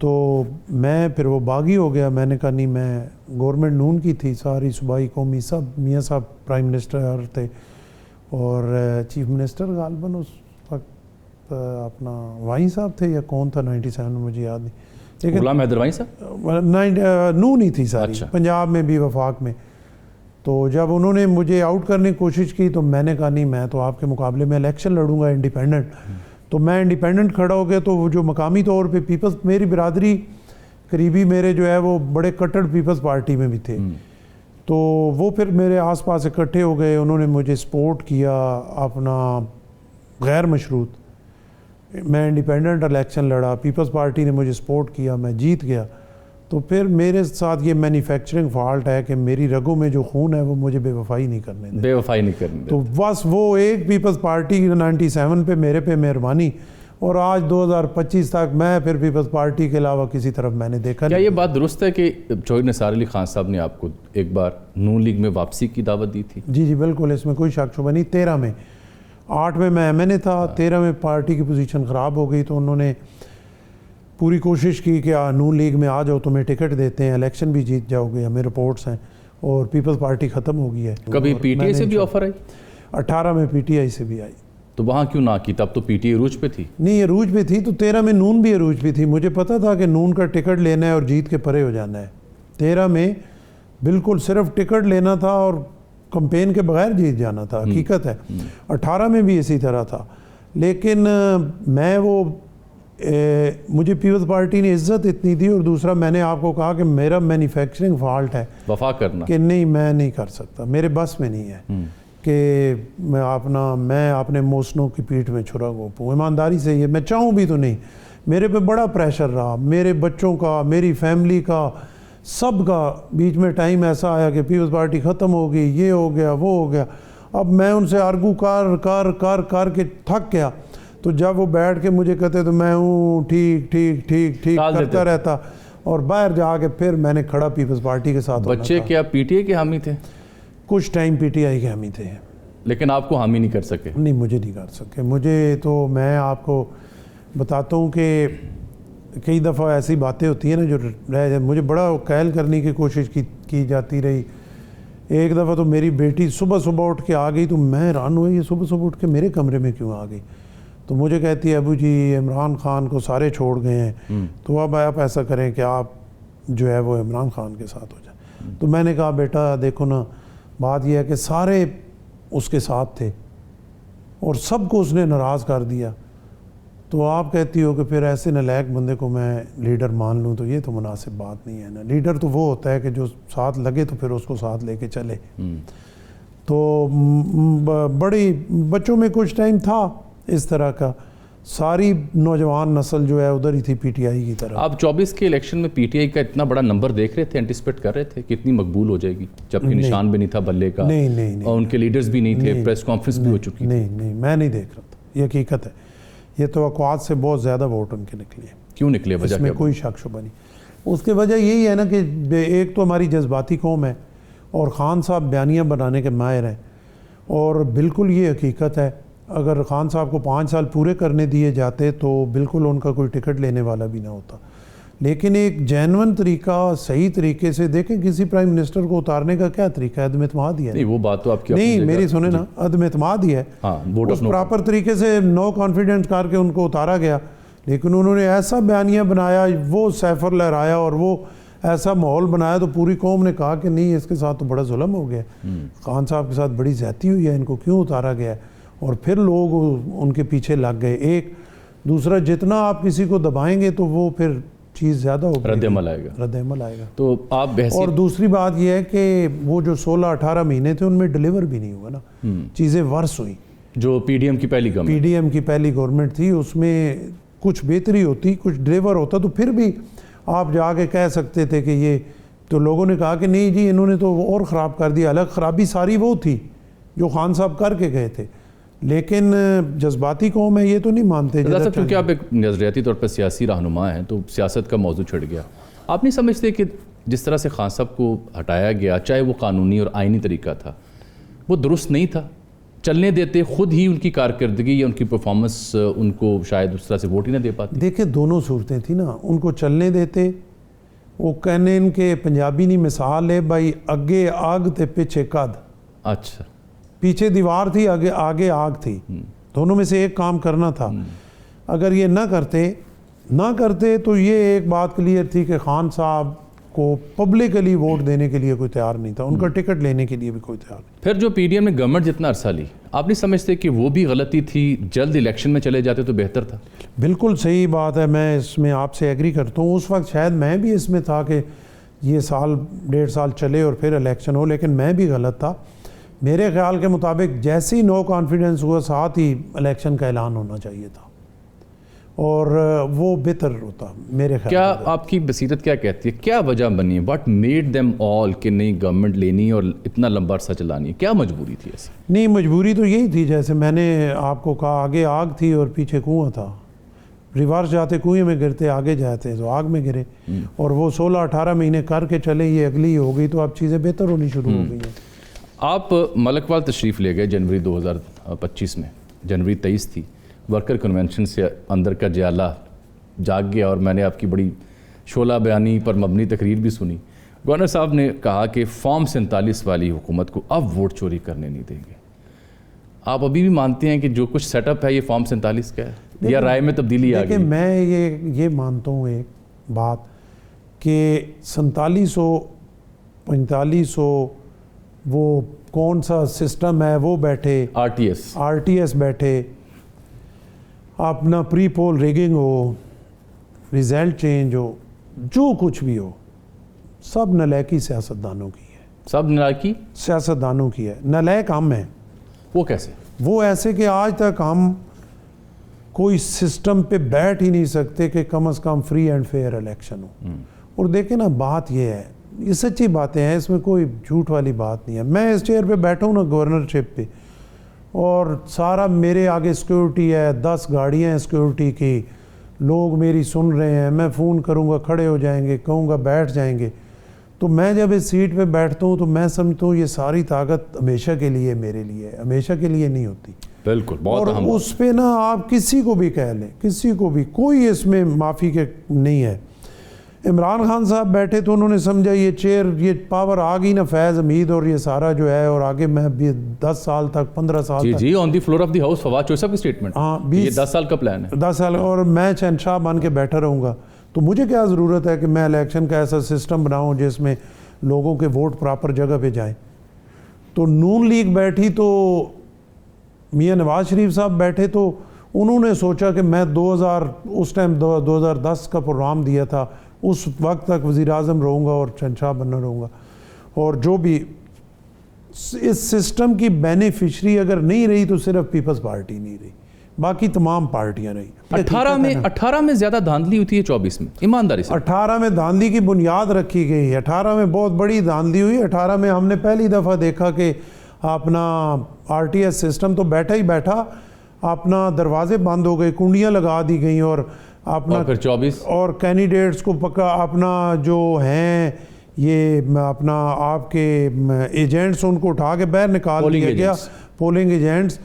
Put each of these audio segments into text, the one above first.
تو میں پھر وہ باغی ہو گیا. میں نے کہا نہیں, میں گورنمنٹ نون کی تھی ساری صوبائی قومی سب, میاں صاحب پرائم منسٹر تھے اور چیف منسٹر غالباً اس وقت اپنا وائیں صاحب تھے یا کون تھا 97 میں, مجھے یاد نہیں, لیکن غلام حیدر وائیں صاحب نون ہی تھی ساری, اچھا. پنجاب میں بھی وفاق میں. تو جب انہوں نے مجھے آؤٹ کرنے کی کوشش کی تو میں نے کہا نہیں, میں تو آپ کے مقابلے میں الیکشن لڑوں گا انڈیپینڈنٹ. تو میں انڈیپینڈنٹ کھڑا ہو گیا. تو وہ جو مقامی طور پہ پیپلز, میری برادری قریبی میرے جو ہے وہ بڑے کٹڑ پیپلز پارٹی میں بھی تھے, تو وہ پھر میرے آس پاس اکٹھے ہو گئے. انہوں نے مجھے سپورٹ کیا اپنا غیر مشروط. میں انڈیپینڈنٹ الیکشن لڑا, پیپلز پارٹی نے مجھے سپورٹ کیا, میں جیت گیا. تو پھر میرے ساتھ یہ مینوفیکچرنگ فالٹ ہے کہ میری رگوں میں جو خون ہے وہ مجھے بے وفائی نہیں کرنے دے. بے وفائی نہیں کرنے دے. تو بس وہ ایک پیپلز پارٹی 97 پہ میرے پہ مہربانی, اور آج 2025 تک میں پھر پیپلز پارٹی کے علاوہ کسی طرف میں نے دیکھا کیا نہیں. یہ بات درست ہے کہ چودھری نثار علی خان صاحب نے آپ کو ایک بار نون لیگ میں واپسی کی دعوت دی تھی؟ جی جی بالکل, اس میں کوئی شک شبہ نہیں. 13 میں, 8 میں میں MNA تھا, 13 میں پارٹی کی پوزیشن خراب ہو گئی تو انہوں نے پوری کوشش کی کہ نون لیگ میں آ جاؤ, تمہیں ٹکٹ دیتے ہیں, الیکشن بھی جیت جاؤ گے, ہمیں رپورٹس ہیں, اور پیپلز پارٹی ختم ہو گئی ہے. کبھی پی ٹی آئی سے بھی آفر آئی؟ 18 میں PTI سے بھی آئی. تو وہاں کیوں نہ کی؟ تب تو پی ٹی آئی عروج پہ تھی. نہیں, عروج پہ تھی, تو 13 میں نون بھی عروج پہ تھی. مجھے پتا تھا کہ نون کا ٹکٹ لینا ہے اور جیت کے پرے ہو جانا ہے. 13 میں بالکل صرف ٹکٹ لینا تھا اور کمپین کے بغیر جیت جانا تھا, حقیقت ہے. 18 میں بھی اسی طرح تھا, لیکن میں وہ مجھے پیپلز پارٹی نے عزت اتنی دی, اور دوسرا میں نے آپ کو کہا کہ میرا مینوفیکچرنگ فالٹ ہے وفا کرنا, کہ نہیں میں نہیں کر سکتا, میرے بس میں نہیں ہے کہ میں اپنے موسنوں کی پیٹھ میں چھرا گھونپوں. ایمانداری سے یہ میں چاہوں بھی تو نہیں. میرے پہ بڑا پریشر رہا, میرے بچوں کا, میری فیملی کا, سب کا. بیچ میں ٹائم ایسا آیا کہ پیپلز پارٹی ختم ہو گئی, یہ ہو گیا, وہ ہو گیا. اب میں ان سے آرگو کر کے تھک گیا. تو جب وہ بیٹھ کے مجھے کہتے تو میں ہوں ٹھیک ٹھیک ٹھیک ٹھیک کرتا رہتا, اور باہر جا کے پھر میں نے کھڑا پیپلز پارٹی کے ساتھ. بچے کیا پی ٹی آئی کے حامی تھے؟ کچھ ٹائم PTI کے حامی تھے, لیکن آپ کو حامی نہیں کر سکے؟ نہیں, مجھے نہیں کر سکے. مجھے تو میں آپ کو بتاتا ہوں کہ کئی دفعہ ایسی باتیں ہوتی ہیں نا جو رہ جائے. مجھے بڑا قائل کرنے کی کوشش کی جاتی رہی. ایک دفعہ تو میری بیٹی صبح اٹھ کے آ گئی, تو میں حیران ہوئی, یہ صبح اٹھ کے میرے کمرے میں کیوں آ گئی. تو مجھے کہتی ہے ابو جی عمران خان کو سارے چھوڑ گئے ہیں, تو اب آپ ایسا کریں کہ آپ جو ہے وہ عمران خان کے ساتھ ہو جائیں. تو میں نے کہا بیٹا دیکھو نا, بات یہ ہے کہ سارے اس کے ساتھ تھے اور سب کو اس نے ناراض کر دیا, تو آپ کہتی ہو کہ پھر ایسے نالائق بندے کو میں لیڈر مان لوں, تو یہ تو مناسب بات نہیں ہے نا. لیڈر تو وہ ہوتا ہے کہ جو ساتھ لگے تو پھر اس کو ساتھ لے کے چلے. تو بڑی بچوں میں کچھ ٹائم تھا اس طرح کا. ساری نوجوان نسل جو ہے ادھر ہی تھی PTI کی طرح. آپ 24 کے الیکشن میں پی ٹی آئی کا اتنا بڑا نمبر دیکھ رہے تھے, اینٹیسپیٹ کر رہے تھے کہ اتنی مقبول ہو جائے گی, جبکہ نشان بھی نہیں تھا بلے کا, نہیں, اور ان کے لیڈرز بھی نہیں تھے, پریس کانفرنس بھی ہو چکی. نہیں, میں نہیں دیکھ رہا تھا, یہ حقیقت ہے. یہ توقعات سے بہت زیادہ ووٹ ان کے نکلے. کیوں نکلے؟ وجہ اس میں کوئی شک شبہ نہیں. اس کی وجہ یہی ہے نا کہ ایک تو ہماری جذباتی قوم ہے, اور خان صاحب بیانیاں بنانے کے ماہر ہیں, اور بالکل یہ حقیقت ہے اگر خان صاحب کو 5 سال پورے کرنے دیے جاتے تو بالکل ان کا کوئی ٹکٹ لینے والا بھی نہ ہوتا. لیکن ایک جینون طریقہ, صحیح طریقے سے دیکھیں, کسی پرائم منسٹر کو اتارنے کا کیا طریقہ ہے؟ عدم اعتماد ہی ہے. نہیں, وہ بات تو آپ کی نہیں, میری سنیں نا, عدم اعتماد ہی ہے. اس پراپر طریقے سے نو کانفیڈنس کر کے ان کو اتارا گیا, لیکن انہوں نے ایسا بیانیہ بنایا, وہ سیفر لہرایا, اور وہ ایسا ماحول بنایا, تو پوری قوم نے کہا کہ نہیں, اس کے ساتھ تو بڑا ظلم ہو گیا, خان صاحب کے ساتھ بڑی زیادتی ہوئی ہے, ان کو کیوں اتارا گیا ہے. اور پھر لوگ ان کے پیچھے لگ گئے. ایک دوسرا, جتنا آپ کسی کو دبائیں گے تو وہ پھر چیز زیادہ ہوگی, رد عمل آئے گا. تو آپ اور دوسری بات یہ ہے کہ وہ جو 16-18 مہینے تھے ان میں ڈیلیور بھی نہیں ہوا نا, چیزیں ورس ہوئی. جو PDM کی پہلی گورنمنٹ تھی, اس میں کچھ بہتری ہوتی, کچھ ڈیلیور ہوتا, تو پھر بھی آپ جا کے کہہ سکتے تھے کہ یہ, تو لوگوں نے کہا کہ نہیں جی انہوں نے تو اور خراب کر دیا. الگ خرابی ساری وہ تھی جو خان صاحب کر کے گئے تھے, لیکن جذباتی قوم ہے, یہ تو نہیں مانتے. کیونکہ آپ ایک نظریاتی طور پر سیاسی رہنما ہیں, تو سیاست کا موضوع چھڑ گیا. آپ نہیں سمجھتے کہ جس طرح سے خان صاحب کو ہٹایا گیا, چاہے وہ قانونی اور آئینی طریقہ تھا, وہ درست نہیں تھا؟ چلنے دیتے خود ہی ان کی کارکردگی یا ان کی پرفارمنس ان کو شاید اس طرح سے ووٹ ہی نہ دے پاتی؟ دیکھیں دونوں صورتیں تھیں نا, ان کو چلنے دیتے, وہ کہنے ان کے پنجابی نہیں مثال ہے بھائی, اگے آگ تے پیچھے قد. اچھا, پیچھے دیوار تھی, آگے آگ تھی, دونوں میں سے ایک کام کرنا تھا. اگر یہ نہ کرتے تو یہ ایک بات کلیئر تھی کہ خان صاحب کو پبلکلی ووٹ دینے کے لیے کوئی تیار نہیں تھا, ان کا ٹکٹ لینے کے لیے بھی کوئی تیار نہیں. پھر جو پی ڈی ایم نے گورنمنٹ جتنا عرصہ لی, آپ نہیں سمجھتے کہ وہ بھی غلطی تھی؟ جلد الیکشن میں چلے جاتے تو بہتر تھا. بالکل صحیح بات ہے, میں اس میں آپ سے ایگری کرتا ہوں. اس وقت شاید میں بھی اس میں تھا کہ یہ سال 1.5 سال چلے اور پھر الیکشن ہو, لیکن میں بھی غلط تھا. میرے خیال کے مطابق جیسی نو کانفیڈنس ہوا ساتھ ہی الیکشن کا اعلان ہونا چاہیے تھا, اور وہ بہتر ہوتا میرے خیال. کیا آپ کی بصیرت کیا کہتی ہے, کیا وجہ بنی ہے, واٹ میڈ دیم آل کہ نہیں گورنمنٹ لینی اور اتنا لمبا عرصہ چلانی ہے؟ کیا مجبوری تھی ایسی؟ نہیں, مجبوری تو یہی تھی جیسے میں نے آپ کو کہا, آگے آگ تھی اور پیچھے کنواں تھا. ریورس جاتے کنویں میں گرتے, آگے جاتے تو آگ میں گرے, اور وہ 16-18 مہینے کر کے چلے, یہ اگلی ہو گئی تو اب چیزیں بہتر ہونی شروع ہو گئی ہیں. آپ ملک وال تشریف لے گئے جنوری 2025 میں, جنوری 23 تھی, ورکر کنونشن سے اندر کا جیالہ جاگ گیا, اور میں نے آپ کی بڑی شعلہ بیانی پر مبنی تقریر بھی سنی. گورنر صاحب نے کہا کہ فارم 47 والی حکومت کو اب ووٹ چوری کرنے نہیں دیں گے. آپ ابھی بھی مانتے ہیں کہ جو کچھ سیٹ اپ ہے یہ فارم 47 کا ہے, یا رائے میں تبدیلی آ گئی؟ دیکھیں میں یہ مانتا ہوں ایک بات کہ 4700 4500 وہ کون سا سسٹم ہے, وہ بیٹھے آر ٹی ایس بیٹھے, اپنا پری پول ریگنگ ہو, ریزلٹ چینج ہو, جو کچھ بھی ہو, سب نالائکی سیاستدانوں کی ہے. سب نالائکی سیاستدانوں کی ہے. نالائک ہم ہیں. وہ کیسے؟ وہ ایسے کہ آج تک ہم کوئی سسٹم پہ بیٹھ ہی نہیں سکتے کہ کم از کم فری اینڈ فیئر الیکشن ہو. اور دیکھیں نا, بات یہ ہے, یہ سچی باتیں ہیں, اس میں کوئی جھوٹ والی بات نہیں ہے. میں اس چیئر پہ بیٹھا ہوں نا گورنرشپ پہ, اور سارا میرے آگے سیکیورٹی ہے, 10 گاڑیاں ہیں سیکیورٹی کی, لوگ میری سن رہے ہیں, میں فون کروں گا کھڑے ہو جائیں گے, کہوں گا بیٹھ جائیں گے. تو میں جب اس سیٹ پہ بیٹھتا ہوں تو میں سمجھتا ہوں یہ ساری طاقت ہمیشہ کے لیے میرے لیے ہے, ہمیشہ کے لیے نہیں ہوتی. بالکل, بہت اہم. اور اس پہ نا آپ کسی کو بھی کہہ لیں, کسی کو بھی, کوئی اس میں معافی کے نہیں ہے. عمران خان صاحب بیٹھے تو انہوں نے سمجھا یہ چیئر, یہ پاور آ گئی نا فیض حمید اور یہ سارا جو ہے, اور آگے میں بھی 10 سال تک 15 سال تک. جی on the floor of the house Fawad Chaudhry صاحب کی اسٹیٹمنٹ, ہاں, یہ 10 سال کا پلان ہے. 10 سال, اور میں شہنشاہ بن کے بیٹھا رہوں گا. تو مجھے کیا ضرورت ہے کہ میں الیکشن کا ایسا سسٹم بناؤں جس میں لوگوں کے ووٹ پراپر جگہ پہ جائیں. تو نون لیگ بیٹھی تو میاں نواز شریف صاحب بیٹھے, تو انہوں نے سوچا کہ میں اس ٹائم 2010 کا پروگرام دیا تھا, اس وقت تک وزیر اعظم رہوں گا اور شہنشاہ بننا رہوں گا, اور جو بھی اس سسٹم کی بینیفیشری اگر نہیں رہی تو صرف پیپلز پارٹی نہیں رہی, باقی تمام پارٹیاں رہی. 18 میں زیادہ دھاندلی ہوتی ہے 24 میں, ایمانداری سے. 18 میں دھاندلی کی بنیاد رکھی گئی, 18 میں بہت بڑی دھاندلی ہوئی. 18 میں ہم نے پہلی دفعہ دیکھا کہ اپنا آر ٹی ایس سسٹم تو بیٹھا ہی بیٹھا, اپنا دروازے بند ہو گئے, کنڈیاں لگا دی گئیں, اور اپنا پھر 24 اور کینڈیڈیٹس کو پکا, اپنا جو ہیں یہ اپنا آپ کے ایجنٹس, ان کو اٹھا کے باہر نکال دیا گیا, پولنگ ایجنٹس.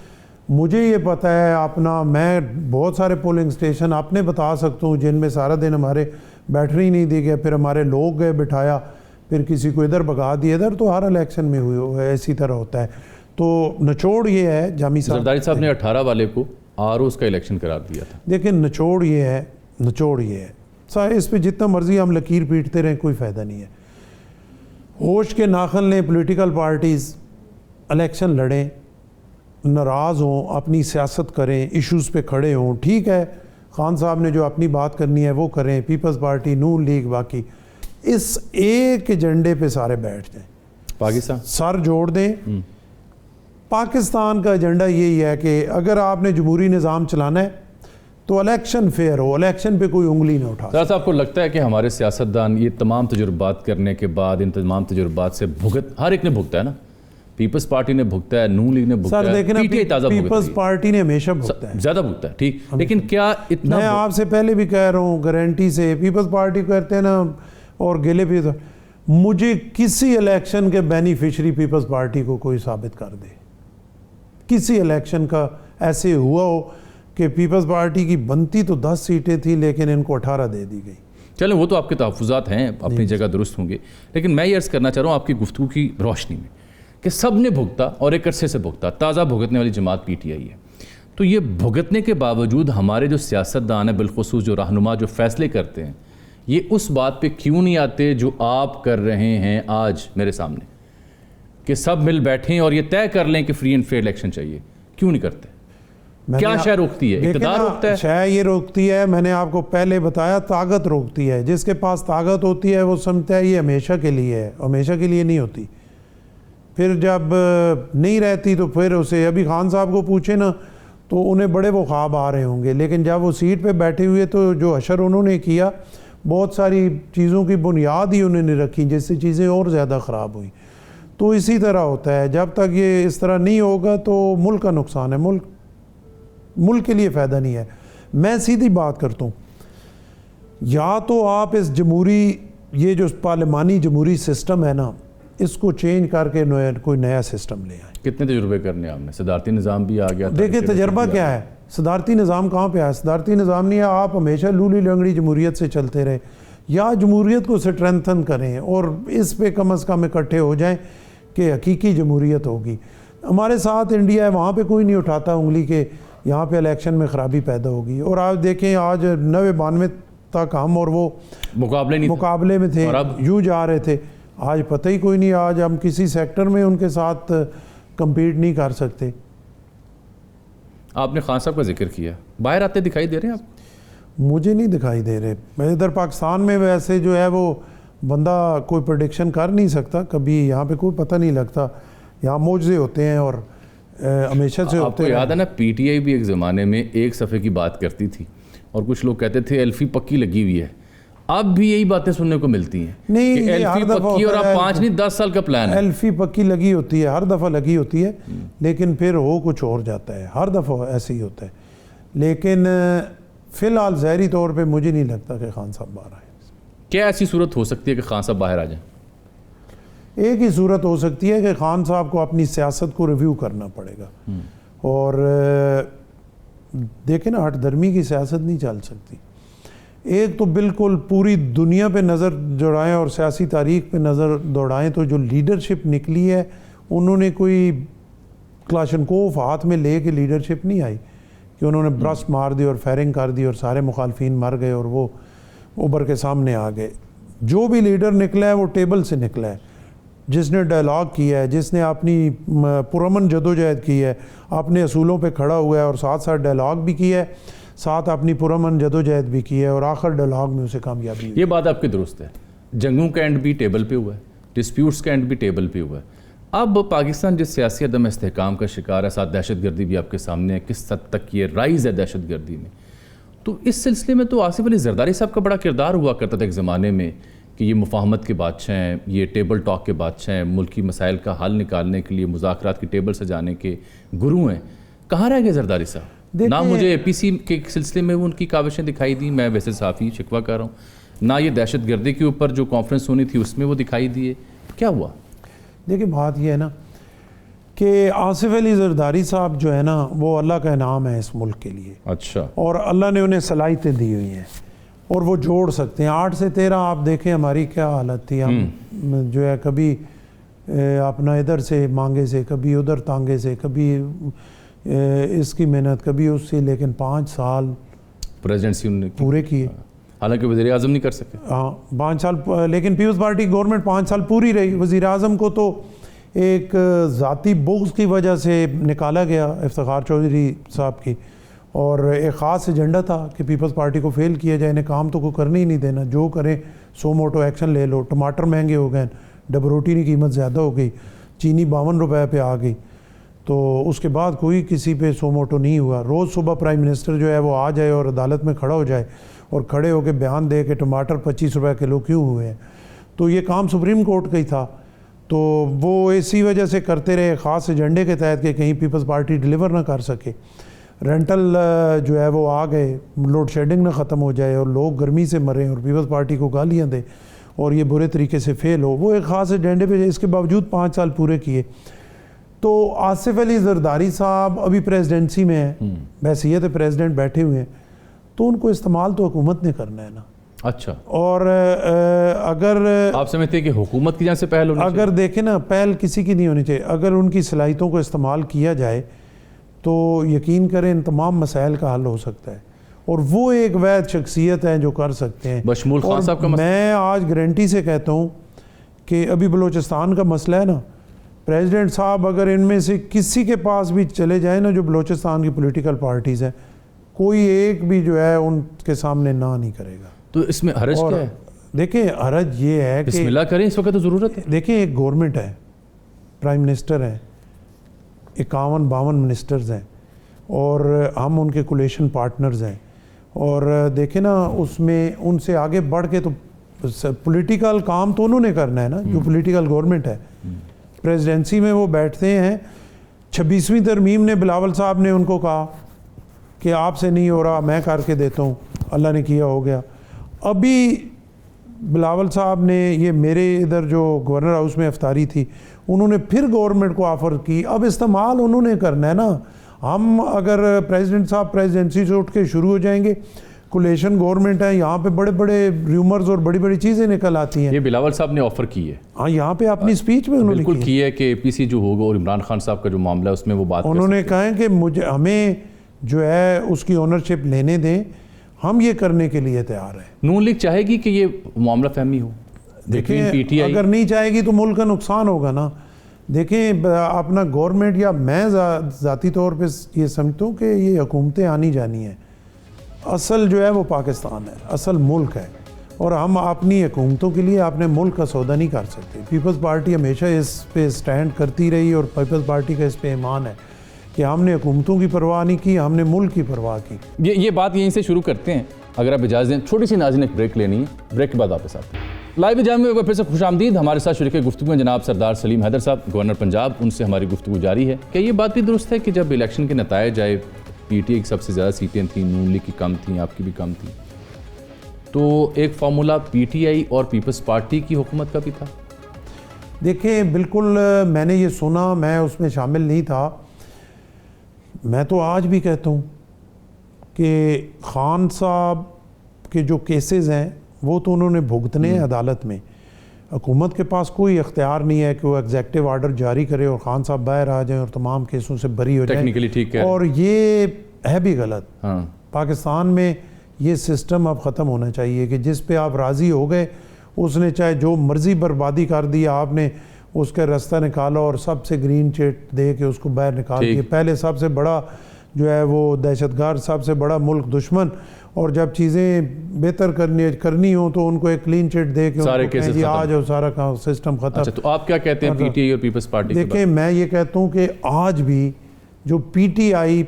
مجھے یہ پتہ ہے اپنا, میں بہت سارے پولنگ اسٹیشن اپنے بتا سکتا ہوں جن میں سارا دن ہمارے بیٹھنے ہی نہیں دی گئے, پھر ہمارے لوگ گئے بٹھایا, پھر کسی کو ادھر بھگا دیا ادھر. تو ہر الیکشن میں ہوئے ایسی طرح ہوتا ہے. تو نچوڑ یہ ہے, جامی زرداری صاحب نے 18 والے کو آروز کا الیکشن قرار دیا تھا. دیکھیں نچوڑ یہ ہے اس پہ جتنا مرضی ہم لکیر پیٹتے رہیں کوئی فائدہ نہیں ہے. ہوش کے ناخن لیں پولیٹیکل پارٹیز, الیکشن لڑیں, ناراض ہوں, اپنی سیاست کریں, ایشوز پہ کھڑے ہوں. ٹھیک ہے, خان صاحب نے جو اپنی بات کرنی ہے وہ کریں, پیپلز پارٹی, نون لیگ, باقی اس ایک ایجنڈے پہ سارے بیٹھ جائیں, پاکستان سر جوڑ دیں. پاکستان کا ایجنڈا یہی ہے کہ اگر آپ نے جمہوری نظام چلانا ہے تو الیکشن فیئر ہو, الیکشن پہ کوئی انگلی نہ اٹھا. سر صاحب کو لگتا ہے کہ ہمارے سیاستدان یہ تمام تجربات کرنے کے بعد, ان تمام تجربات سے ہر ایک نے بھگتا ہے نا, پیپلز پارٹی نے بھگتا ہے, نون لیگ نے بھگتا ہے, پی ٹی آئی تازہ بھگتا ہے, پیپلز پارٹی نے ہمیشہ بھگتا ہے, زیادہ بھگتا ہے. ٹھیک, لیکن کیا اتنا, میں آپ سے پہلے بھی کہہ رہا ہوں گارنٹی سے, پیپلز پارٹی کہتے ہیں نا اور گلے بھی, مجھے کسی الیکشن کے بینیفیشری پیپلز پارٹی کو کوئی ثابت کر دے, کسی الیکشن کا ایسے ہوا ہو کہ پیپلز پارٹی کی بنتی تو 10 سیٹیں تھیں لیکن ان کو 18 دے دی گئی. چلیں وہ تو آپ کے تحفظات ہیں, اپنی جگہ درست ہوں گے, لیکن میں یہ عرض کرنا چاہ رہا ہوں آپ کی گفتگو کی روشنی میں کہ سب نے بھگتا اور ایک عرصے سے بھگتا, تازہ بھگتنے والی جماعت پی ٹی آئی ہے. تو یہ بھگتنے کے باوجود ہمارے جو سیاستدان ہیں, بالخصوص جو رہنما جو فیصلے کرتے ہیں, یہ اس بات پہ کیوں نہیں آتے جو آپ کر رہے ہیں آج میرے سامنے, کہ سب مل بیٹھیں اور یہ طے کر لیں کہ فری اینڈ فیئر الیکشن چاہیے؟ کیوں نہیں کرتے؟ کیا شے روکتی ہے؟ اقتدار روکتا ہے؟ شے یہ روکتی ہے, میں نے آپ کو پہلے بتایا, طاقت روکتی ہے. جس کے پاس طاقت ہوتی ہے وہ سمجھتا ہے یہ ہمیشہ کے لیے ہے, ہمیشہ کے لیے نہیں ہوتی. پھر جب نہیں رہتی تو پھر اسے, ابھی خان صاحب کو پوچھے نا تو انہیں بڑے وہ خواب آ رہے ہوں گے, لیکن جب وہ سیٹ پہ بیٹھے ہوئے تو جو حشر انہوں نے کیا, بہت ساری چیزوں کی بنیاد ہی انہوں نے رکھی جس سے چیزیں اور زیادہ خراب ہوئیں. تو اسی طرح ہوتا ہے, جب تک یہ اس طرح نہیں ہوگا تو ملک کا نقصان ہے, ملک کے لیے فائدہ نہیں ہے. میں سیدھی بات کرتا ہوں, یا تو آپ اس جمہوری, یہ جو پارلیمانی جمہوری سسٹم ہے نا, اس کو چینج کر کے کوئی نیا سسٹم لے آئیں. کتنے تجربے کرنے آپ نے؟ صدارتی نظام بھی آ گیا. دیکھیں تجربہ کیا ہے, صدارتی نظام کہاں پہ آیا؟ صدارتی نظام نہیں ہے, آپ ہمیشہ لولی لنگڑی جمہوریت سے چلتے رہے. یا جمہوریت کو سٹرینتھن کریں اور اس پہ کم از کم اکٹھے ہو جائیں کہ حقیقی جمہوریت ہوگی. ہمارے ساتھ انڈیا ہے, وہاں پہ کوئی نہیں اٹھاتا انگلی کہ یہاں پہ الیکشن میں خرابی پیدا ہوگی. اور آپ دیکھیں آج 90-92 تک ہم اور وہ مقابلے میں تھے, یوں جا رہے تھے. آج پتہ ہی کوئی نہیں, آج ہم کسی سیکٹر میں ان کے ساتھ کمپیٹ نہیں کر سکتے. آپ نے خان صاحب کا ذکر کیا, باہر آتے دکھائی دے رہے ہیں آپ؟ مجھے نہیں دکھائی دے رہے. میں ادھر پاکستان میں ویسے جو ہے وہ بندہ کوئی پریڈکشن کر نہیں سکتا کبھی, یہاں پہ کوئی پتہ نہیں لگتا, یہاں معجزے ہوتے ہیں اور ہمیشہ سے ہوتے ہیں. آپ کو یاد ہے نا, پی ٹی آئی بھی ایک زمانے میں ایک صفحے کی بات کرتی تھی اور کچھ لوگ کہتے تھے ایلفی پکی لگی ہوئی ہے. اب بھی یہی باتیں سننے کو ملتی ہیں نہیں, کہ ایلفی پکی, اور اب 5 نہیں 10 سال کا پلان ہے. ایلفی پکی لگی ہوتی ہے, ہر دفعہ لگی ہوتی ہے, لیکن پھر ہو کچھ اور جاتا ہے. ہر دفعہ ایسے ہی ہوتا ہے. لیکن فی الحال ظاہری طور پہ مجھے نہیں لگتا کہ خان صاحب باہر آئے. کیا ایسی صورت ہو سکتی ہے کہ خان صاحب باہر آ جائیں؟ ایک ہی صورت ہو سکتی ہے کہ خان صاحب کو اپنی سیاست کو ریویو کرنا پڑے گا. اور دیکھیں نا, ہٹ درمی کی سیاست نہیں چل سکتی. ایک تو بالکل پوری دنیا پہ نظر دوڑائیں اور سیاسی تاریخ پہ نظر دوڑائیں تو جو لیڈرشپ نکلی ہے, انہوں نے کوئی کلاشنکوف ہاتھ میں لے کے لیڈرشپ نہیں آئی کہ انہوں نے برسٹ مار دی اور فائرنگ کر دی اور سارے مخالفین مر گئے اور وہ اوبر کے سامنے آ گئے. جو بھی لیڈر نکلا ہے وہ ٹیبل سے نکلا ہے, جس نے ڈائلاگ کیا ہے, جس نے اپنی پرامن جدوجہد کی ہے, اپنے اصولوں پہ کھڑا ہوا ہے اور ساتھ ساتھ ڈائلاگ بھی کیا ہے, ساتھ اپنی پرامن جدوجہد بھی کی ہے اور آخر ڈائلاگ میں اسے کامیابی ہوئی. یہ بات آپ کی درست ہے, جنگوں کا اینڈ بھی ٹیبل پہ ہوا ہے, ڈسپیوٹس کا اینڈ بھی ٹیبل پہ ہوا ہے. اب پاکستان جس سیاسی عدم استحکام کا شکار ہے, ساتھ دہشت گردی بھی آپ کے سامنے ہے, کس حد تک یہ رائز ہے دہشت گردی میں, تو اس سلسلے میں تو آصف علی زرداری صاحب کا بڑا کردار ہوا کرتا تھا ایک زمانے میں کہ یہ مفاہمت کے بادشاہ ہیں, یہ ٹیبل ٹاک کے بادشاہ ہیں, ملکی مسائل کا حل نکالنے کے لیے مذاکرات کی ٹیبل سجانے کے گرو ہیں. کہاں رہ گئے زرداری صاحب؟ نہ مجھے اے پی سی کے سلسلے میں ان کی کاوشیں دکھائی دی, میں ویسے صحافی شکوہ کر رہا ہوں, نہ یہ دہشت گردی کے اوپر جو کانفرنس ہونی تھی اس میں وہ دکھائی دیے. کیا ہوا؟ دیکھیں بات یہ ہے نا کہ آصف علی زرداری صاحب جو ہے نا وہ اللہ کا انعام ہے اس ملک کے لیے. اچھا. اور اللہ نے انہیں صلاحیتیں دی ہوئی ہیں اور وہ جوڑ سکتے ہیں. 8 سے 13 آپ دیکھیں ہماری کیا حالت تھی, ہم جو ہے کبھی اپنا ادھر سے مانگے سے, کبھی ادھر تانگے سے, کبھی اس کی محنت, کبھی اس سے, لیکن 5 سال پریزیڈنسی انہوں نے پورے کیے. حالانکہ وزیر اعظم نہیں کر سکے. ہاں 5 سال, لیکن پیپلز پارٹی گورنمنٹ 5 سال پوری رہی. وزیر اعظم کو تو ایک ذاتی بغض کی وجہ سے نکالا گیا افتخار چودھری صاحب کی, اور ایک خاص ایجنڈا تھا کہ پیپلز پارٹی کو فیل کیا جائے, انہیں کام تو کوئی کرنے ہی نہیں دینا, جو کریں سو موٹو ایکشن لے لو. ٹماٹر مہنگے ہو گئے, ڈبل روٹی کی قیمت زیادہ ہو گئی, چینی 52 روپے پہ آ گئی, تو اس کے بعد کوئی کسی پہ سو موٹو نہیں ہوا. روز صبح پرائم منسٹر جو ہے وہ آ جائے اور عدالت میں کھڑا ہو جائے اور کھڑے ہو کے بیان دے کہ ٹماٹر 25 روپے کلو کیوں ہوئے ہیں. تو یہ کام سپریم کورٹ کا ہی تھا, تو وہ اسی وجہ سے کرتے رہے خاص ایجنڈے کے تحت کہ کہیں پیپلز پارٹی ڈیلیور نہ کر سکے. رینٹل جو ہے وہ آ گئے, لوڈ شیڈنگ نہ ختم ہو جائے اور لوگ گرمی سے مریں اور پیپلز پارٹی کو گالیاں دیں اور یہ برے طریقے سے فیل ہو. وہ ایک خاص ایجنڈے پہ, اس کے باوجود 5 سال پورے کیے. تو آصف علی زرداری صاحب ابھی پریزیڈنسی میں ہیں، بحیثیت پریزیڈنٹ بیٹھے ہوئے ہیں، تو ان کو استعمال تو حکومت نے کرنا ہے نا. اچھا، اور اگر آپ سمجھتے ہیں کہ حکومت کی جانب سے پہل ہونی چاہیے؟ اگر دیکھیں نا، پہل کسی کی نہیں ہونی چاہیے. اگر ان کی صلاحیتوں کو استعمال کیا جائے تو یقین کریں ان تمام مسائل کا حل ہو سکتا ہے، اور وہ ایک وحید شخصیت ہیں جو کر سکتے ہیں. بشمول خان صاحب کا میں آج گارنٹی سے کہتا ہوں کہ ابھی بلوچستان کا مسئلہ ہے نا، پریزیڈنٹ صاحب اگر ان میں سے کسی کے پاس بھی چلے جائیں نا جو بلوچستان کی پولیٹیکل پارٹیز ہیں، کوئی ایک بھی جو ہے ان کے سامنے نہ نہیں کرے گا. تو اس میں حرج کیا ہے؟ دیکھیں حرج یہ ہے کہ بسم اللہ کریں، اس وقت تو ضرورت ہے. دیکھیں ایک گورنمنٹ ہے، پرائم منسٹر ہیں، 51-52 منسٹرز ہیں، اور ہم ان کے کولیشن پارٹنرز ہیں. اور دیکھیں نا اس میں ان سے آگے بڑھ کے تو پولیٹیکل کام تو انہوں نے کرنا ہے نا، جو پولیٹیکل گورنمنٹ ہے. پریزیڈنسی میں وہ بیٹھتے ہیں. 26ویں ترمیم نے بلاول صاحب نے ان کو کہا کہ آپ سے نہیں ہو رہا، میں کر کے دیتا ہوں، اللہ نے کیا ہو گیا. ابھی بلاول صاحب نے یہ میرے ادھر جو گورنر ہاؤس میں افطاری تھی، انہوں نے پھر گورنمنٹ کو آفر کی. اب استعمال انہوں نے کرنا ہے نا. ہم اگر پریزیڈنٹ صاحب پریزیڈنسی سے اٹھ کے شروع ہو جائیں گے، کولیشن گورنمنٹ ہے، یہاں پہ بڑے بڑے ریومرز اور بڑی بڑی چیزیں نکل آتی ہیں. یہ بلاول صاحب نے آفر کی ہے. ہاں، یہاں پہ اپنی سپیچ میں انہوں نے بالکل کی ہے کہ پی سی جو ہوگا اور عمران خان صاحب کا جو معاملہ ہے اس میں وہ بات انہوں نے کہا ہے کہ ہمیں جو ہے اس کی اونرشپ لینے دیں، ہم یہ کرنے کے لیے تیار ہیں. نون لیگ چاہے گی کہ یہ معاملہ فہمی ہو؟ دیکھیں اگر نہیں چاہے گی تو ملک کا نقصان ہوگا نا. دیکھیں اپنا گورنمنٹ، یا میں ذاتی طور پہ یہ سمجھتا ہوں کہ یہ حکومتیں آنی جانی ہیں. اصل جو ہے وہ پاکستان ہے، اصل ملک ہے، اور ہم اپنی حکومتوں کے لیے اپنے ملک کا سودا نہیں کر سکتے. پیپلز پارٹی ہمیشہ اس پہ سٹینڈ کرتی رہی، اور پیپلز پارٹی کا اس پہ ایمان ہے کہ ہم نے حکومتوں کی پرواہ نہیں کی، ہم نے ملک کی پرواہ کی. یہ بات یہیں سے شروع کرتے ہیں. اگر آپ اجازت دیں چھوٹی سی ناظرین ایک بریک لینی ہے، بریک کے بعد آپ کے ساتھ لائیو جام میں پھر سے خوش آمدید. ہمارے ساتھ شریک گفتگو میں جناب سردار سلیم حیدر صاحب، گورنر پنجاب. ان سے ہماری گفتگو جاری ہے. کیا یہ بات بھی درست ہے کہ جب الیکشن کے نتائج آئے، پی ٹی آئی کی سب سے زیادہ سیٹیں تھیں، نون لیگ کی کم تھیں، آپ کی بھی کم تھیں، تو ایک فارمولہ پی ٹی آئی اور پیپلز پارٹی کی حکومت کا بھی تھا؟ دیکھیں بالکل میں نے یہ سنا، میں اس میں شامل نہیں تھا. میں تو آج بھی کہتا ہوں کہ خان صاحب کے جو کیسز ہیں وہ تو انہوں نے بھگتنے ہیں عدالت میں. حکومت کے پاس کوئی اختیار نہیں ہے کہ وہ ایگزیکٹو آرڈر جاری کرے اور خان صاحب باہر آ جائیں اور تمام کیسوں سے بری ہو جائیں. ٹیکنیکلی ٹھیک ہے، اور یہ ہے بھی غلط. ہاں، پاکستان میں یہ سسٹم اب ختم ہونا چاہیے کہ جس پہ آپ راضی ہو گئے، اس نے چاہے جو مرضی بربادی کر دی، آپ نے اس کا راستہ نکالا اور سب سے گرین چٹ دے کے اس کو باہر نکال دیا. پہلے سب سے بڑا جو ہے وہ دہشت گرد، سب سے بڑا ملک دشمن، اور جب چیزیں بہتر کرنی ہوں تو ان کو ایک کلین چٹ دے کے سارے کیسز ختم، آج اور سارا سسٹم ختم. اچھا، تو آپ کیا کہتے ہیں پی ٹی آئی اور پیپلز پارٹی کے بارے میں؟ دیکھیں میں یہ کہتا ہوں کہ آج بھی جو پی ٹی آئی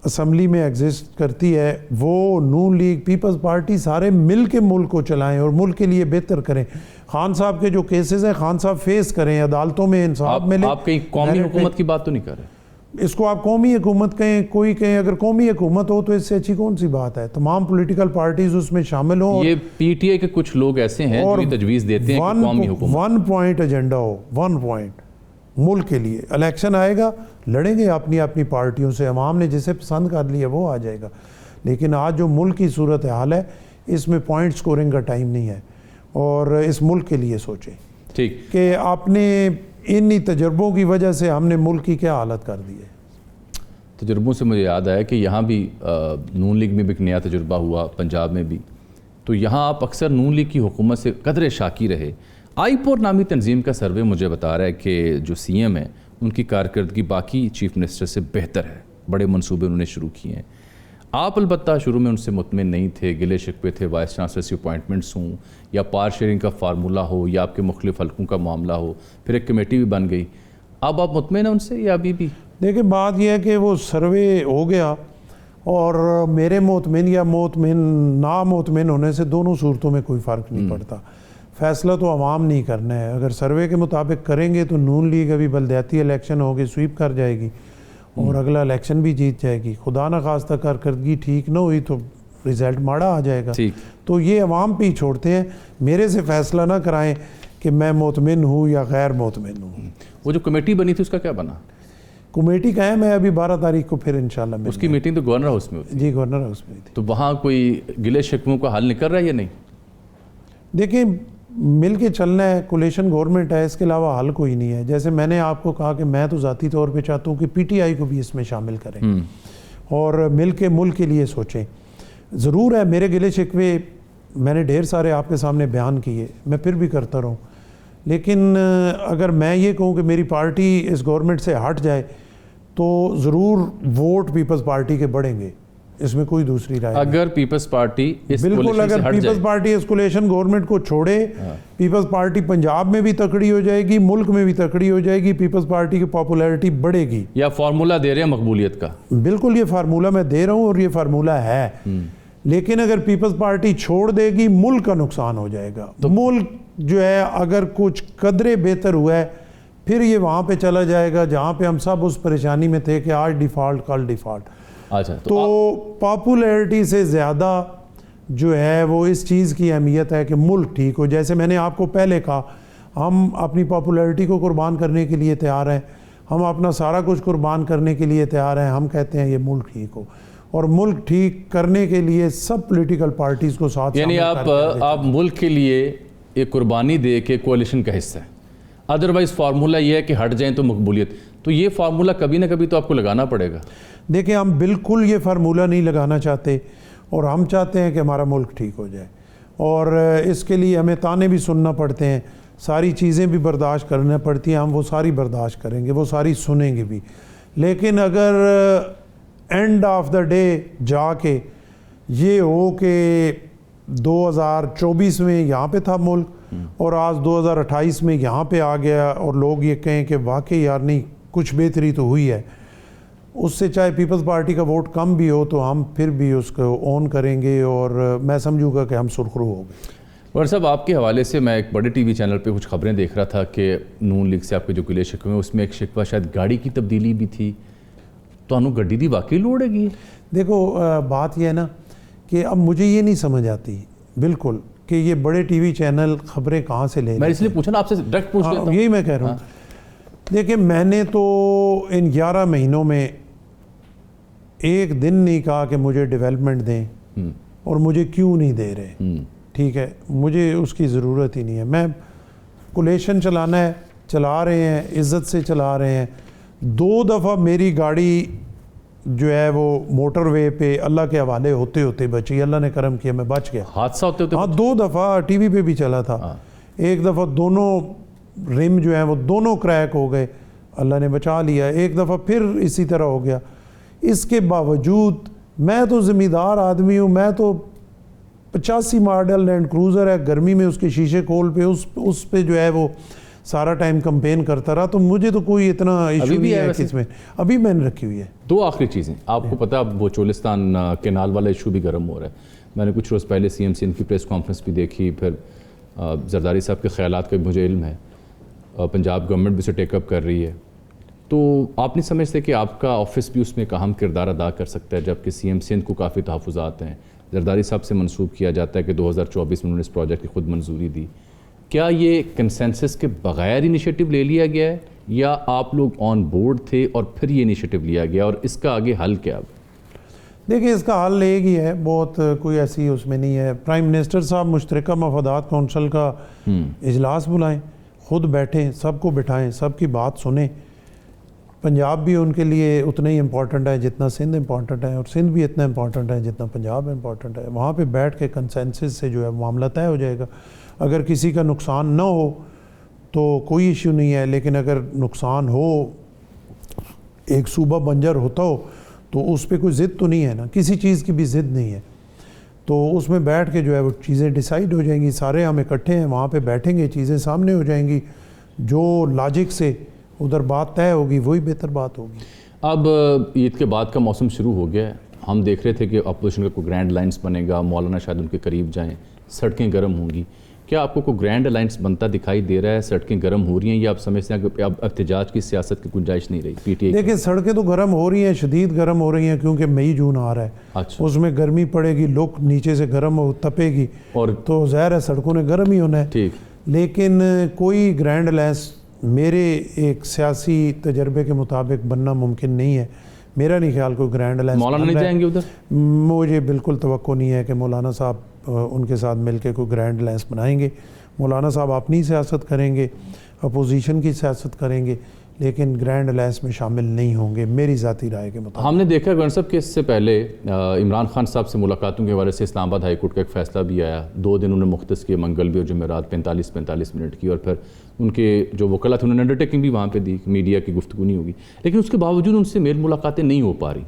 اسمبلی میں ایگزسٹ کرتی ہے، وہ نون لیگ، پیپلز پارٹی سارے مل کے ملک کو چلائیں اور ملک کے لیے بہتر کریں. خان صاحب کے جو کیسز ہیں خان صاحب فیس کریں، عدالتوں میں انصاف ملے. آپ کہیں قومی حکومت کی بات تو نہیں کر رہے؟ اس کو آپ قومی حکومت کہیں، کوئی کہیں. اگر قومی حکومت ہو تو اس سے اچھی کون سی بات ہے؟ تمام پولیٹیکل پارٹیز اس میں شامل ہوں. یہ پی ٹی آئی کے کچھ لوگ ایسے ہیں جو یہ تجویز دیتے ہیں کہ قومی حکومت، 1 پوائنٹ ایجنڈا ہو، 1 پوائنٹ ملک کے لیے. الیکشن آئے گا، لڑیں گے اپنی اپنی پارٹیوں سے، عوام نے جسے پسند کر لیا وہ آ جائے گا. لیکن آج جو ملک کی صورت حال ہے اس میں پوائنٹ سکورنگ کا ٹائم نہیں ہے، اور اس ملک کے لیے سوچیں ٹھیک کہ آپ نے انہی تجربوں کی وجہ سے ہم نے ملک کی کیا حالت کر دی ہے. تجربوں سے مجھے یاد آیا کہ یہاں بھی نون لیگ میں بھی ایک نیا تجربہ ہوا، پنجاب میں بھی. تو یہاں آپ اکثر نون لیگ کی حکومت سے قدرے شاکی رہے. آئی پور نامی تنظیم کا سروے مجھے بتا رہا ہے کہ جو سی ایم ہیں ان کی کارکردگی باقی چیف منسٹر سے بہتر ہے. بڑے منصوبے انہوں نے شروع کیے ہیں. آپ البتہ شروع میں ان سے مطمئن نہیں تھے، گلے شکوے تھے، وائس چانسلر کی اپوائنٹمنٹس ہوں یا پار شیئرنگ کا فارمولہ ہو یا آپ کے مختلف حلقوں کا معاملہ ہو، پھر ایک کمیٹی بھی بن گئی. اب آپ مطمئن ہیں ان سے یا ابھی بھی؟ دیکھیں بات یہ ہے کہ وہ سروے ہو گیا، اور میرے مطمئن یا مطمئن نامطمئن ہونے سے دونوں صورتوں میں کوئی فرق نہیں پڑتا. فیصلہ تو عوام نہیں کرنا ہے. اگر سروے کے مطابق کریں گے تو نون لیگ ابھی بلدیاتی الیکشن ہوگی سویپ کر جائے گی اور اگلا الیکشن بھی جیت جائے گی. خدا نہ خواستہ کارکردگی ٹھیک نہ ہوئی تو رزلٹ ماڑا آ جائے گا. تو یہ عوام پہ ہی چھوڑتے ہیں، میرے سے فیصلہ نہ کرائیں کہ میں مطمئن ہوں یا غیر مطمئن ہوں. وہ جو کمیٹی بنی تھی اس کا کیا بنا؟ کمیٹی قائم ہے ابھی 12 تاریخ کو پھر انشاءاللہ اس کی میٹنگ تو گورنر ہاؤس میں ہوتی ہے. جی گورنر ہاؤس میں تھی. تو وہاں کوئی گلے شکووں کا حل نکل رہا ہے یا نہیں؟ دیکھیں مل کے چلنا ہے, کولیشن گورنمنٹ ہے, اس کے علاوہ حل کوئی نہیں ہے. جیسے میں نے آپ کو کہا کہ میں تو ذاتی طور پہ چاہتا ہوں کہ پی ٹی آئی کو بھی اس میں شامل کریں اور مل کے ملک کے لیے سوچیں. ضرور ہے میرے گلے شکوے میں نے ڈھیر سارے آپ کے سامنے بیان کیے, میں پھر بھی کرتا رہوں, لیکن اگر میں یہ کہوں کہ میری پارٹی اس گورنمنٹ سے ہٹ جائے تو ضرور ووٹ پیپلز پارٹی کے بڑھیں گے, اس میں کوئی دوسری رائے نہیں. اگر پیپلز پارٹی اس بالکل کولیشن سے اگر ہٹ پیپلز جائے, پارٹی اس کولیشن گورنمنٹ کو چھوڑے, پیپلز پارٹی پنجاب میں بھی تکڑی ہو جائے گی, ملک میں بھی تکڑی ہو جائے گی, پیپلز پارٹی کی پاپولیرٹی بڑھے گی. یا فارمولہ دے رہے ہیں مقبولیت کا؟ بالکل یہ فارمولہ میں دے رہا ہوں اور یہ فارمولہ ہے, لیکن اگر پیپلز پارٹی چھوڑ دے گی ملک کا نقصان ہو جائے گا. ملک جو ہے اگر کچھ قدرے بہتر ہوا ہے پھر یہ وہاں پہ چلا جائے گا جہاں پہ ہم سب اس پریشانی میں تھے کہ آج ڈیفالٹ کل ڈیفالٹ. اچھا تو پاپولیرٹی سے زیادہ جو ہے وہ اس چیز کی اہمیت ہے کہ ملک ٹھیک ہو. جیسے میں نے آپ کو پہلے کہا, ہم اپنی پاپولیرٹی کو قربان کرنے کے لیے تیار ہیں, ہم اپنا سارا کچھ قربان کرنے کے لیے تیار ہیں. ہم کہتے ہیں یہ ملک ٹھیک ہو, اور ملک ٹھیک کرنے کے لیے سب پولیٹیکل پارٹیز کو ساتھ یعنی آپ ملک کے لیے ایک قربانی دے کے کوalition کا حصہ ہے. ادروائز فارمولہ یہ ہے کہ ہٹ جائیں تو مقبولیت, تو یہ فارمولہ کبھی نہ کبھی تو آپ کو لگانا پڑے گا. دیکھیں ہم بالکل یہ فارمولہ نہیں لگانا چاہتے, اور ہم چاہتے ہیں کہ ہمارا ملک ٹھیک ہو جائے, اور اس کے لیے ہمیں تانے بھی سننا پڑتے ہیں, ساری چیزیں بھی برداشت کرنا پڑتی ہیں. ہم وہ ساری برداشت کریں گے, وہ ساری سنیں گے بھی, لیکن اگر اینڈ آف دا ڈے جا کے یہ ہو کہ 2024 میں یہاں پہ تھا ملک اور آج 2028 میں یہاں پہ آ گیا, اور لوگ یہ کہیں کہ واقعی یار نہیں کچھ بہتری تو ہوئی ہے, اس سے چاہے پیپلز پارٹی کا ووٹ کم بھی ہو تو ہم پھر بھی اس کو اون کریں گے, اور میں سمجھوں گا کہ ہم سرخرو ہو گئے. ورڈ صاحب آپ کے حوالے سے میں ایک بڑے ٹی وی چینل پہ کچھ خبریں دیکھ رہا تھا کہ نون لیگ سے آپ کے جو گلے شکوے ہیں اس میں ایک شکوہ شاید گاڑی کی تبدیلی بھی تھی, تو انہوں گڈی دی واقعی لوڑ ہے گی؟ دیکھو بات یہ ہے نا کہ اب مجھے یہ نہیں سمجھ آتی بالکل کہ یہ بڑے ٹی وی چینل خبریں کہاں سے لے, میں اس لیے پوچھا نا آپ سے ڈائریکٹ پوچھ لیتا ہوں. یہی میں کہہ رہا ہوں. دیکھیں میں نے تو ان 11 مہینوں میں ایک دن نہیں کہا کہ مجھے ڈیولپمنٹ دیں, اور مجھے کیوں نہیں دے رہے. ٹھیک ہے, مجھے اس کی ضرورت ہی نہیں ہے. میں کولیشن چلانا ہے, چلا رہے ہیں, عزت سے چلا رہے ہیں. 2 دفعہ میری گاڑی جو ہے وہ موٹر وے پہ اللہ کے حوالے ہوتے ہوتے بچی, اللہ نے کرم کیا میں بچ گیا. حادثہ ہوتے ہوتے؟ ہاں 2 دفعہ ٹی وی پہ بھی چلا تھا. ایک دفعہ دونوں رم جو ہیں وہ دونوں کریک ہو گئے, اللہ نے بچا لیا. ایک دفعہ پھر اسی طرح ہو گیا. اس کے باوجود میں تو ذمہ دار آدمی ہوں, میں تو 85 ماڈل لینڈ کروزر ہے, گرمی میں اس کے شیشے کھول پہ اس پہ جو ہے وہ سارا ٹائم کمپین کرتا رہا, تو مجھے تو کوئی اتنا ایشو نہیں ہے کس میں. ابھی میں نے رکھی ہوئی ہے. 2 آخری چیزیں آپ کو پتا, وہ چولستان کینال والا ایشو بھی گرم ہو رہا ہے. میں نے کچھ روز پہلے سی ایم سی ان کی پریس کانفرنس بھی دیکھی, پھر زرداری صاحب کے خیالات کا بھی مجھے علم ہے, پنجاب گورنمنٹ بھی اسے ٹیک اپ کر رہی ہے. تو آپ نہیں سمجھتے کہ آپ کا آفس بھی اس میں ایک اہم کردار ادا کر سکتا ہے, جبکہ سی ایم سندھ کو کافی تحفظات ہیں. زرداری صاحب سے منسوب کیا جاتا ہے کہ 2024 میں انہوں نے اس پروجیکٹ کی خود منظوری دی. کیا یہ کنسنسس کے بغیر انیشیٹو لے لیا گیا ہے, یا آپ لوگ آن بورڈ تھے اور پھر یہ انیشیٹو لیا گیا, اور اس کا آگے حل کیا؟ دیکھیں اس کا حل ایک ہی ہے, بہت کوئی ایسی اس میں نہیں ہے. پرائم منسٹر صاحب مشترکہ مفادات کونسل کا اجلاس بلائیں, خود بیٹھیں, سب کو بٹھائیں, سب کی بات سنیں. پنجاب بھی ان کے لیے اتنا ہی امپورٹنٹ ہے جتنا سندھ امپورٹنٹ ہے, اور سندھ بھی اتنا امپورٹنٹ ہے جتنا پنجاب امپورٹنٹ ہے. وہاں پہ بیٹھ کے کنسنسس سے جو ہے معاملہ طے ہو جائے گا. اگر کسی کا نقصان نہ ہو تو کوئی ایشو نہیں ہے, لیکن اگر نقصان ہو, ایک صوبہ بنجر ہوتا ہو, تو اس پہ کوئی ضد تو نہیں ہے نا, کسی چیز کی بھی ضد نہیں ہے. تو اس میں بیٹھ کے جو ہے وہ چیزیں ڈیسائیڈ ہو جائیں گی. سارے ہم اکٹھے ہیں, وہاں پہ بیٹھیں گے, چیزیں سامنے ہو جائیں گی, جو لاجک سے ادھر بات طے ہوگی وہی بہتر بات ہوگی. اب عید کے بعد کا موسم شروع ہو گیا ہے, ہم دیکھ رہے تھے کہ اپوزیشن کا کوئی گرینڈ الائنس بنے گا, مولانا شاید ان کے قریب جائیں, سڑکیں گرم ہوں گی. کیا آپ کو کوئی گرینڈ الائنس بنتا دکھائی دے رہا ہے؟ سڑکیں گرم ہو رہی ہیں, یا آپ سمجھتے ہیں کہ اب احتجاج کی سیاست کی گنجائش نہیں رہی پی ٹی آئی؟ دیکھیں سڑکیں تو گرم ہو رہی ہیں, شدید گرم ہو رہی ہیں, کیونکہ مئی جون آ رہا ہے. اچھا, اس میں گرمی پڑے گی, لوگ نیچے سے گرم تپے گی, اور تو ظاہر ہے سڑکوں نے گرم ہی ہونا ہے. ٹھیک, لیکن کوئی گرینڈ الائنس میرے ایک سیاسی تجربے کے مطابق بننا ممکن نہیں ہے. میرا نہیں خیال کوئی گرینڈ الائنس مولانا نہیں جائیں گے ادھر؟ مجھے بالکل توقع نہیں ہے کہ مولانا صاحب ان کے ساتھ مل کے کوئی گرینڈ الائنس بنائیں گے. مولانا صاحب اپنی سیاست کریں گے, اپوزیشن کی سیاست کریں گے, لیکن گرینڈ الائنس میں شامل نہیں ہوں گے میری ذاتی رائے کے مطابق. ہم نے دیکھا گورنر صاحب کہ اس سے پہلے عمران خان صاحب سے ملاقاتوں کے حوالے سے اسلام آباد ہائی کورٹ کا ایک فیصلہ بھی آیا. 2 دن انہوں نے مختص کیے, منگل بھی اور جمعرات 45 منٹ کی, اور پھر ان کے جو وکلا تھے انہوں نے انڈرٹیکنگ بھی وہاں پہ دی, میڈیا کی گفتگو نہیں ہوگی. لیکن اس کے باوجود ان سے میل ملاقاتیں نہیں ہو پا رہی.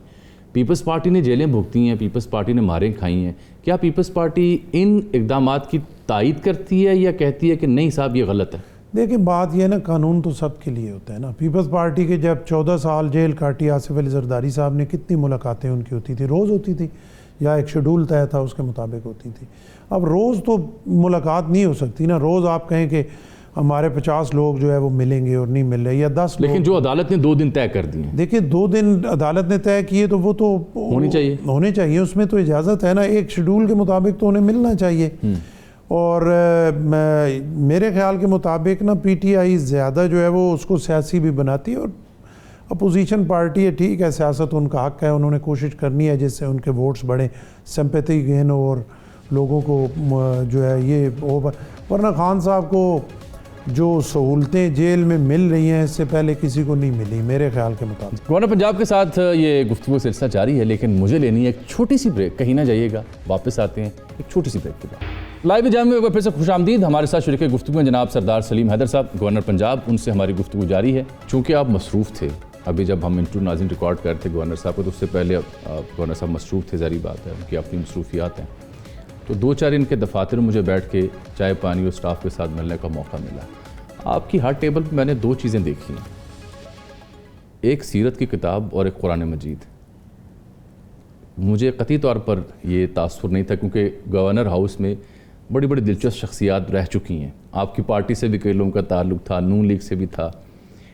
پیپلز پارٹی نے جیلیں بھگتی ہیں, پیپلز پارٹی نے ماریں کھائی ہیں. کیا پیپلز پارٹی ان اقدامات کی تائید کرتی ہے یا کہتی ہے کہ نہیں صاحب یہ غلط ہے؟ دیکھیں بات یہ ہے نا, قانون تو سب کے لیے ہوتا ہے نا. پیپلز پارٹی کے جب 14 سال جیل کاٹی آصف علی زرداری صاحب نے, کتنی ملاقاتیں ان کی ہوتی تھی؟ روز ہوتی تھی یا ایک شیڈول طے تھا اس کے مطابق ہوتی تھی؟ اب روز تو ملاقات نہیں ہو سکتی نا. روز آپ کہیں کہ ہمارے 50 لوگ جو ہے وہ ملیں گے اور نہیں مل رہے, یا 10 لوگ. لیکن جو عدالت نے 2 دن طے کر دیے ہیں, دیکھیں 2 دن عدالت نے طے کیے تو وہ تو ہونے چاہیے, اس میں تو اجازت ہے نا. ایک شیڈول کے مطابق تو انہیں ملنا چاہیے. اور میرے خیال کے مطابق نا پی ٹی آئی زیادہ جو ہے وہ اس کو سیاسی بھی بناتی ہے, اور اپوزیشن پارٹی ہے, ٹھیک ہے, سیاست ان کا حق ہے, انہوں نے کوشش کرنی ہے جس سے ان کے ووٹس بڑھیں, سمپیتھی گین ہو اور لوگوں کو جو ہے یہ ہو. ورنہ خان صاحب کو جو سہولتیں جیل میں مل رہی ہیں اس سے پہلے کسی کو نہیں ملی میرے خیال کے مطابق. گورنر پنجاب کے ساتھ یہ گفتگو سلسلہ جاری ہے, لیکن مجھے لینی ہے ایک چھوٹی سی بریک. کہیں نہ جائیے گا, واپس آتے ہیں ایک چھوٹی سی بریک کے بعد. لائیو جام میں پھر سے خوش آمدید. ہمارے ساتھ شریک گفتگو ہیں جناب سردار سلیم حیدر صاحب, گورنر پنجاب. ان سے ہماری گفتگو جاری ہے. چونکہ آپ مصروف تھے, ابھی جب ہم انٹرو ناظرین ریکارڈ کرتے گورنر صاحب کو, تو اس سے پہلے گورنر صاحب مصروف تھے, ظاہری بات ہے, ان کی اپنی مصروفیات ہیں. تو 2-4 ان کے دفاتر میں مجھے بیٹھ کے چائے پانی اور اسٹاف کے ساتھ ملنے کا موقع ملا. آپ کی ہر ٹیبل پہ میں نے 2 چیزیں دیکھی ہیں, ایک سیرت کی کتاب اور ایک قرآن مجید. مجھے قطعی طور پر یہ تاثر نہیں تھا, کیونکہ گورنر ہاؤس میں بڑی بڑی دلچسپ شخصیات رہ چکی ہیں. آپ کی پارٹی سے بھی کئی لوگوں کا تعلق تھا, نون لیگ سے بھی تھا.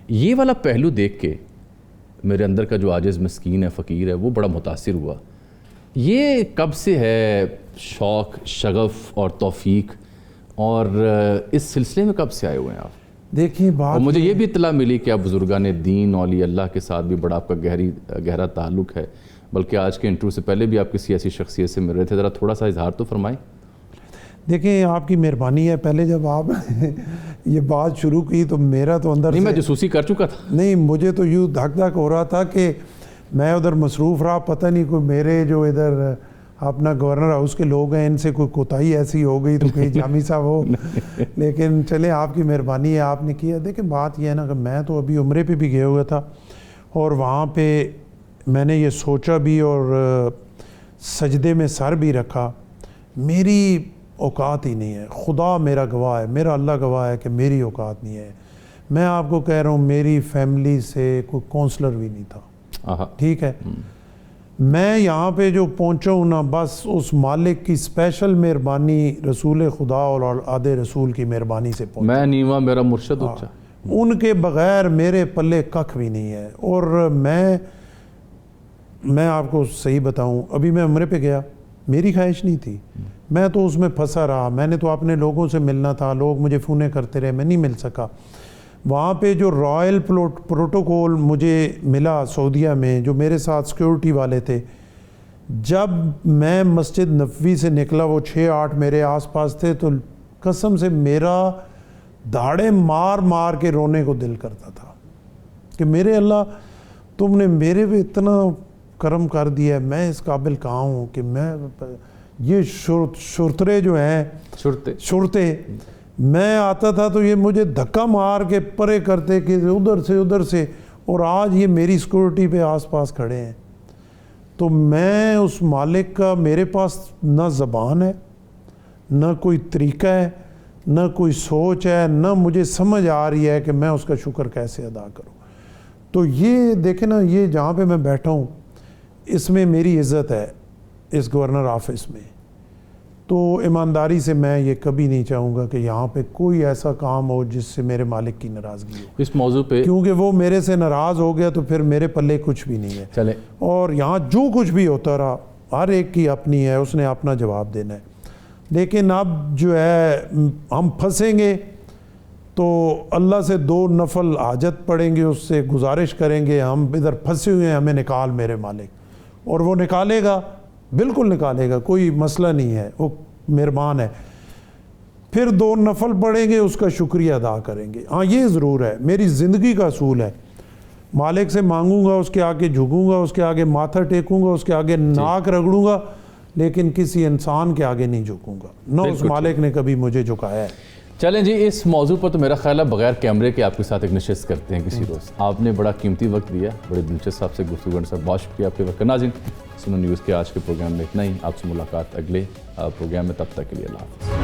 یہ والا پہلو دیکھ کے میرے اندر کا جو عاجز مسکین ہے, فقیر ہے, وہ بڑا متاثر ہوا. یہ کب سے ہے شوق, شغف اور توفیق, اور اس سلسلے میں کب سے آئے ہوئے ہیں آپ؟ دیکھیے بات, اور مجھے یہ بھی اطلاع ملی کہ آپ بزرگان دین, اولیاء اللہ کے ساتھ بھی بڑا آپ کا گہرا تعلق ہے, بلکہ آج کے انٹرویو سے پہلے بھی آپ کی سیاسی شخصیت سے مل رہے تھے. ذرا تھوڑا سا اظہار تو فرمائیں. دیکھیں آپ کی مہربانی ہے, پہلے جب آپ یہ بات شروع کی تو میرا تو اندر نہیں, میں جاسوسی کر چکا تھا. نہیں, مجھے تو یوں دھک دھک ہو رہا تھا کہ میں ادھر مصروف رہا, پتہ نہیں کوئی میرے جو ادھر اپنا گورنر ہاؤس کے لوگ ہیں ان سے کوئی کوتاہی ایسی ہو گئی تو کہیں جامی صاحب ہو. لیکن چلیں آپ کی مہربانی ہے, آپ نے کیا. دیکھیں بات یہ ہے نا کہ میں تو ابھی عمرے پہ بھی گیا ہوا تھا, اور وہاں پہ میں نے یہ سوچا بھی اور سجدے میں سر بھی رکھا, میری اوقات ہی نہیں ہے. خدا میرا گواہ ہے, میرا اللہ گواہ ہے کہ میری اوقات نہیں ہے. میں آپ کو کہہ رہا ہوں, میری فیملی سے کوئی کونسلر بھی نہیں تھا, ٹھیک ہے. میں یہاں پہ جو پہنچا ہوں نا, بس اس مالک کی اسپیشل مہربانی, رسول خدا اور آدھے رسول کی مہربانی سے پہنچا. میں نیوا میرا مرشد اونچا, ان کے بغیر میرے پلے ککھ بھی نہیں ہے. اور میں آپ کو صحیح بتاؤں, ابھی میں عمرے پہ گیا, میری خواہش نہیں تھی, میں تو اس میں پھنسا رہا. میں نے تو اپنے لوگوں سے ملنا تھا, لوگ مجھے فونے کرتے رہے, میں نہیں مل سکا. وہاں پہ جو رائل پروٹوکول مجھے ملا سعودیہ میں, جو میرے ساتھ سیکیورٹی والے تھے, جب میں مسجد نبوی سے نکلا, وہ 6-8 میرے آس پاس تھے, تو قسم سے میرا دھاڑے مار مار کے رونے کو دل کرتا تھا کہ میرے اللہ, تم نے میرے پہ اتنا کرم کر دیا ہے, میں اس قابل کہاں ہوں کہ میں یہ شرطرے جو ہیں, شرطے, میں آتا تھا تو یہ مجھے دھکا مار کے پرے کرتے کہ ادھر سے, اور آج یہ میری سیکورٹی پہ آس پاس کھڑے ہیں. تو میں اس مالک کا, میرے پاس نہ زبان ہے, نہ کوئی طریقہ ہے, نہ کوئی سوچ ہے, نہ مجھے سمجھ آ رہی ہے کہ میں اس کا شکر کیسے ادا کروں. تو یہ دیکھیں نا, یہ جہاں پہ میں بیٹھا ہوں اس میں میری عزت ہے, اس گورنر آفس میں. تو ایمانداری سے میں یہ کبھی نہیں چاہوں گا کہ یہاں پہ کوئی ایسا کام ہو جس سے میرے مالک کی ناراضگی ہو اس موضوع پہ, کیونکہ وہ میرے سے ناراض ہو گیا تو پھر میرے پلے کچھ بھی نہیں ہے. چلے, اور یہاں جو کچھ بھی ہوتا رہا, ہر ایک کی اپنی ہے, اس نے اپنا جواب دینا ہے. لیکن اب جو ہے ہم پھنسیں گے تو اللہ سے 2 نفل حاجت پڑھیں گے, اس سے گزارش کریں گے ہم ادھر پھنسے ہوئے ہیں, ہمیں نکال میرے مالک, اور وہ نکالے گا, بالکل نکالے گا, کوئی مسئلہ نہیں ہے, وہ مہربان ہے. پھر 2 نفل پڑھیں گے, اس کا شکریہ ادا کریں گے. ہاں یہ ضرور ہے, میری زندگی کا اصول ہے, مالک سے مانگوں گا, اس کے آگے جھکوں گا, اس کے آگے ماتھا ٹیکوں گا, اس کے آگے ناک رگڑوں گا, لیکن کسی انسان کے آگے نہیں جھکوں گا, نہ اس مالک نے کبھی مجھے جھکایا ہے. چلیں جی, اس موضوع پر تو میرا خیال ہے بغیر کیمرے کے آپ کے ساتھ ایک نشست کرتے ہیں کسی روز. آپ نے بڑا قیمتی وقت دیا, بڑے دلچسپ آپ سے گفتگو کرنے سے بہت شکریہ آپ کے وقت. ناظرین, سنو نیوز کے آج کے پروگرام میں اتنا ہی. آپ سے ملاقات اگلے پروگرام میں, تب تک کے لیے اللہ حافظ.